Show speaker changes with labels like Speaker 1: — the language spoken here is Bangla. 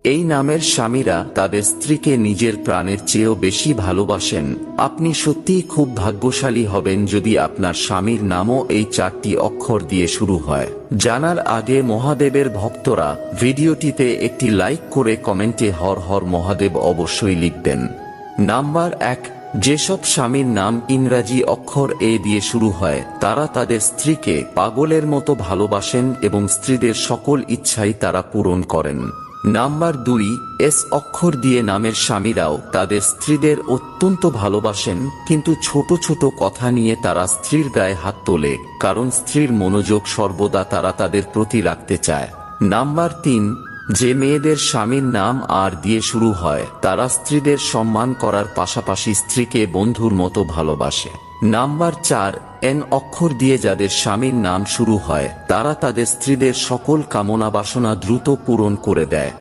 Speaker 1: এই নামের স্বামীরা তাদের স্ত্রীকে নিজের প্রাণের চেয়েও বেশি ভালোবাসেন। আপনি সত্যিই খুব ভাগ্যশালী হবেন যদি আপনার স্বামীর নামও এই 4টি অক্ষর দিয়ে শুরু হয়। জানার আগে মহাদেবের ভক্তরা ভিডিওটিতে একটি লাইক করে কমেন্টে হর হর মহাদেব অবশ্যই লিখবেন। নাম্বার 1, যেসব স্বামীর নাম ইংরাজি অক্ষর এ দিয়ে শুরু হয় তারা তাদের স্ত্রীকে পাগলের মতো ভালোবাসেন এবং স্ত্রীদের সকল ইচ্ছাই তারা পূরণ করেন। নাম্বার 2, এস অক্ষর দিয়ে নামের স্বামীরাও তাদের স্ত্রীদের অত্যন্ত ভালোবাসেন, কিন্তু ছোট ছোট কথা নিয়ে তারা স্ত্রীর গায়ে হাত তোলে, কারণ স্ত্রীর মনোযোগ সর্বদা তারা তাদের প্রতি রাখতে চায়। নাম্বার 3, যে মেয়েদের স্বামীর নাম আর দিয়ে শুরু হয় তারা স্ত্রীদের সম্মান করার পাশাপাশি স্ত্রীকে বন্ধুর মতো ভালোবাসে। নাম্বার 4, এন অক্ষর দিয়ে যাদের স্বামীর নাম শুরু হয় তারা তাদের স্ত্রীদের সকল কামনা বাসনা দ্রুত পূরণ করে দেয়।